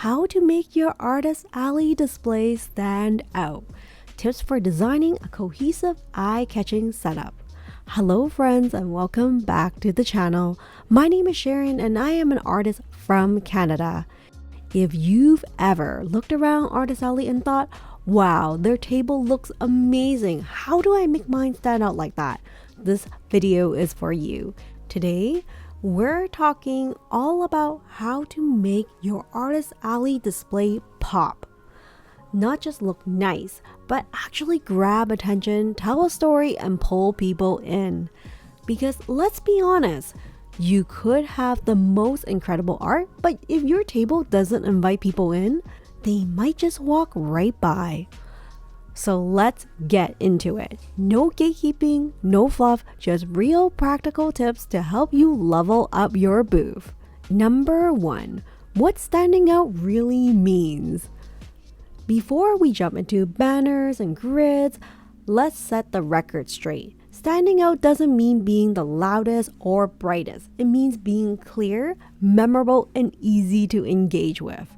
how to make your artist alley display stand out. Tips for designing a cohesive eye-catching setup. Hello friends and welcome back to the channel. My name is Sharon and I am an artist from Canada. If you've ever looked around Artist Alley and thought, wow, their table looks amazing. How do I make mine stand out like that? This video is for you. Today, we're talking all about how to make your Artist Alley display pop. Not just look nice, but actually grab attention, tell a story, and pull people in. Because let's be honest, you could have the most incredible art, but if your table doesn't invite people in, they might just walk right by. So let's get into it. No gatekeeping, no fluff, just real practical tips to help you level up your booth. Number 1, what standing out really means. Before we jump into banners and grids, let's set the record straight. Standing out doesn't mean being the loudest or brightest. It means being clear, memorable, and easy to engage with.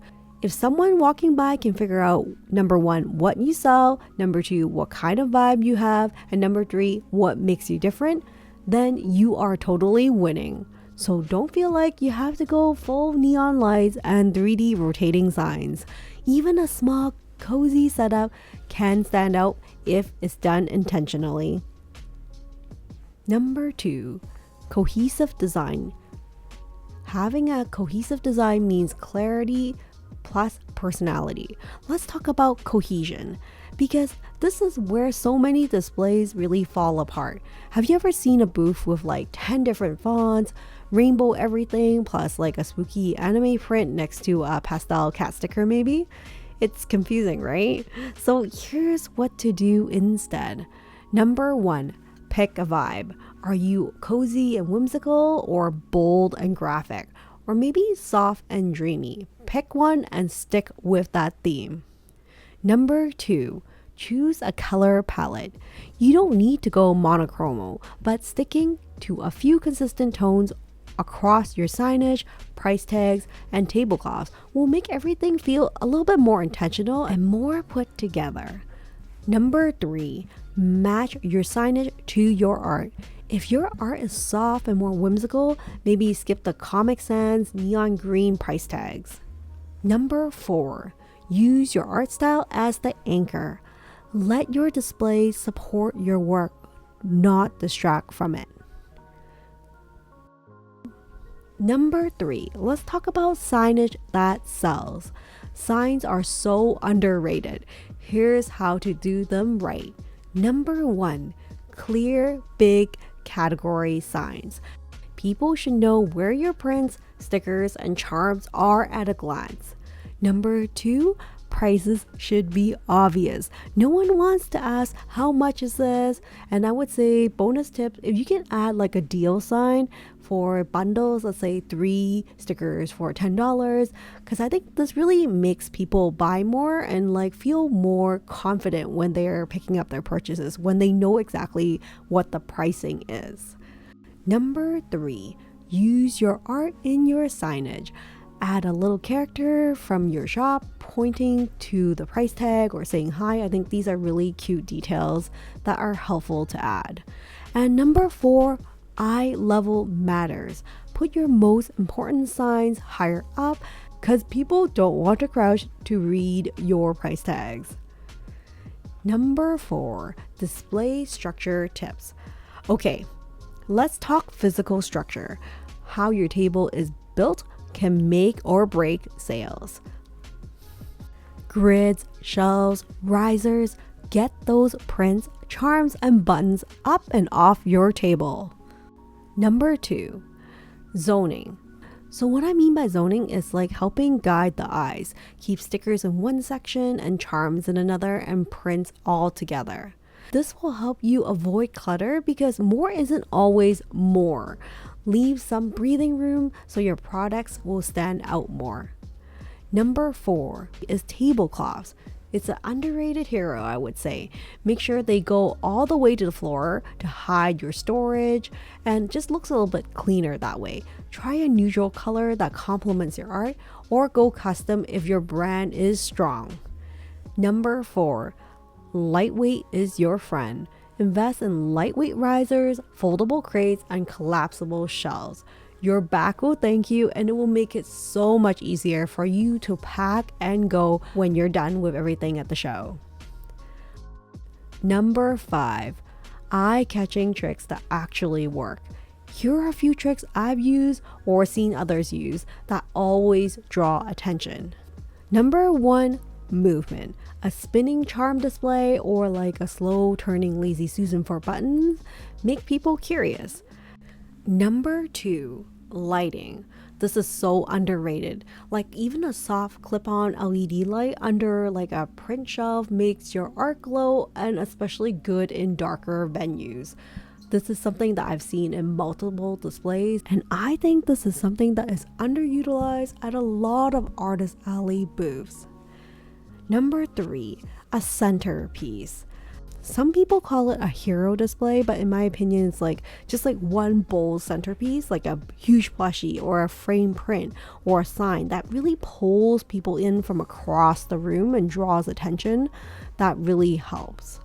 If someone walking by can figure out, number 1, what you sell, number 2, what kind of vibe you have, and number 3, what makes you different, then you are totally winning. So don't feel like you have to go full neon lights and 3D rotating signs. Even a small, cozy setup can stand out if it's done intentionally. Number 2, cohesive design. Having a cohesive design means clarity plus personality. Let's talk about cohesion, because this is where so many displays really fall apart. Have you ever seen a booth with like 10 different fonts, rainbow everything, plus like a spooky anime print next to a pastel cat sticker maybe? It's confusing, right? So here's what to do instead. Number 1, pick a vibe. Are you cozy and whimsical, or bold and graphic, or maybe soft and dreamy? Pick one and stick with that theme. Number 2, choose a color palette. You don't need to go monochromo, but sticking to a few consistent tones across your signage, price tags, and tablecloths will make everything feel a little bit more intentional and more put together. Number 3, match your signage to your art. If your art is soft and more whimsical, maybe skip the Comic Sans neon green price tags. Number 4, use your art style as the anchor. Let your display support your work, not distract from it. Number 3, let's talk about signage that sells. Signs are so underrated. Here's how to do them right. Number 1, clear, big category signs. People should know where your prints, stickers, and charms are at a glance. Number 2, prices should be obvious. No one wants to ask how much is this, and I would say bonus tip, if you can add like a deal sign for bundles, let's say 3 stickers for $10, because I think this really makes people buy more and like feel more confident when they're picking up their purchases, when they know exactly what the pricing is. Number 3, use your art in your signage. Add a little character from your shop pointing to the price tag or saying hi. I think these are really cute details that are helpful to add. And number 4, eye level matters. Put your most important signs higher up because people don't want to crouch to read your price tags. Number 4, display structure tips. Okay, let's talk physical structure. How your table is built can make or break sales. Grids, shelves, risers, get those prints, charms, and buttons up and off your table. Number 2, zoning. So what I mean by zoning is like helping guide the eyes. Keep stickers in one section and charms in another and prints all together. This will help you avoid clutter because more isn't always more. Leave some breathing room so your products will stand out more. Number 4 is tablecloths. It's an underrated hero, I would say. Make sure they go all the way to the floor to hide your storage and just looks a little bit cleaner that way. Try a neutral color that complements your art, or go custom if your brand is strong. Number 4, lightweight is your friend. Invest in lightweight risers, foldable crates, and collapsible shelves. Your back will thank you, and it will make it so much easier for you to pack and go when you're done with everything at the show. Number 5, eye-catching tricks that actually work. Here are a few tricks I've used or seen others use that always draw attention. Number 1, movement. A spinning charm display or like a slow turning lazy Susan for buttons make people curious. Number 2, lighting. This is so underrated. Like even a soft clip-on LED light under like a print shelf makes your art glow, and especially good in darker venues. This is something that I've seen in multiple displays, and I think this is something that is underutilized at a lot of Artist Alley booths. Number 3, a centerpiece. Some people call it a hero display, but in my opinion, it's like just like one bold centerpiece, like a huge plushie or a frame print or a sign that really pulls people in from across the room and draws attention. That really helps.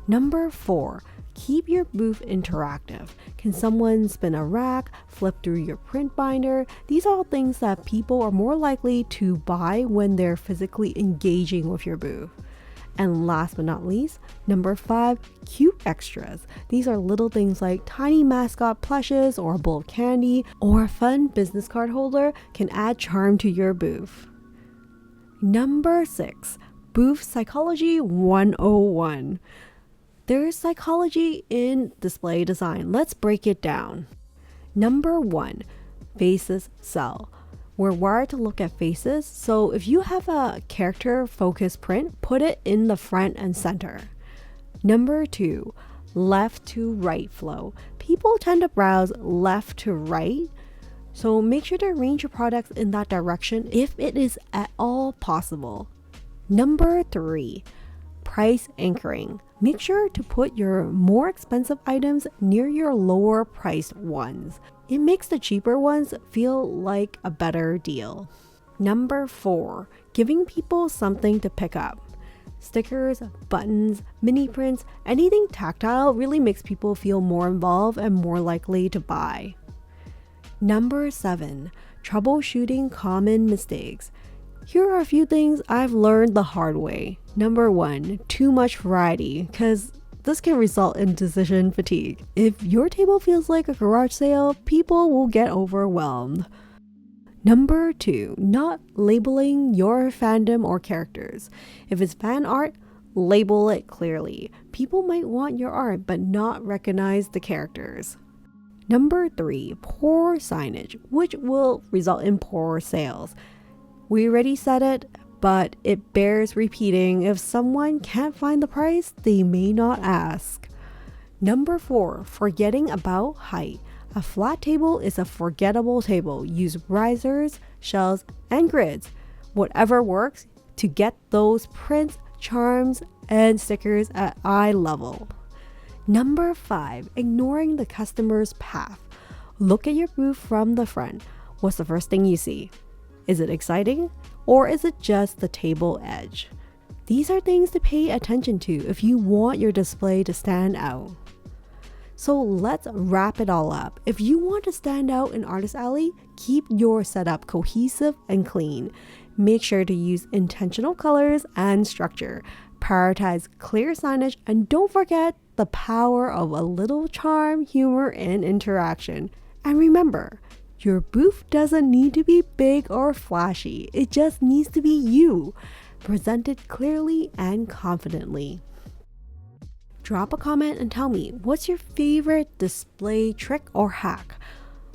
Number 4, keep your booth interactive. Can someone spin a rack, flip through your print binder? These are all things that people are more likely to buy when they're physically engaging with your booth. And last but not least, number 5, cute extras. These are little things like tiny mascot plushes or a bowl of candy or a fun business card holder can add charm to your booth. Number 6, booth psychology 101. There is psychology in display design. Let's break it down. Number 1, faces sell. We're wired to look at faces, so if you have a character focused print, put it in the front and center. Number 2, left to right flow. People tend to browse left to right, so make sure to arrange your products in that direction if it is at all possible. Number 3, price anchoring. Make sure to put your more expensive items near your lower priced ones. It makes the cheaper ones feel like a better deal. Number 4, giving people something to pick up. Stickers, buttons, mini prints, anything tactile really makes people feel more involved and more likely to buy. Number 7, troubleshooting common mistakes. Here are a few things I've learned the hard way. Number 1, too much variety, because this can result in decision fatigue. If your table feels like a garage sale, people will get overwhelmed. Number 2, not labeling your fandom or characters. If it's fan art, label it clearly. People might want your art but not recognize the characters. Number 3, poor signage, which will result in poor sales. We already said it, but it bears repeating. If someone can't find the price, they may not ask. Number 4, forgetting about height. A flat table is a forgettable table. Use risers, shelves, and grids. Whatever works to get those prints, charms, and stickers at eye level. Number 5, ignoring the customer's path. Look at your booth from the front. What's the first thing you see? Is it exciting? Or is it just the table edge? These are things to pay attention to if you want your display to stand out. So let's wrap it all up. If you want to stand out in Artist Alley, keep your setup cohesive and clean. Make sure to use intentional colors and structure. Prioritize clear signage, and don't forget the power of a little charm, humor, and interaction. And remember, your booth doesn't need to be big or flashy. It just needs to be you, presented clearly and confidently. Drop a comment and tell me, what's your favorite display trick or hack?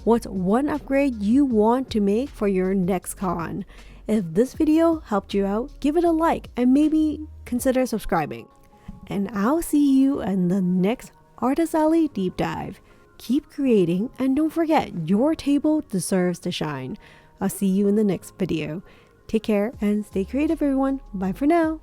What's one upgrade you want to make for your next con? If this video helped you out, give it a like and maybe consider subscribing. And I'll see you in the next Artist Alley deep dive. Keep creating, and don't forget, your table deserves to shine. I'll see you in the next video. Take care and stay creative, everyone. Bye for now.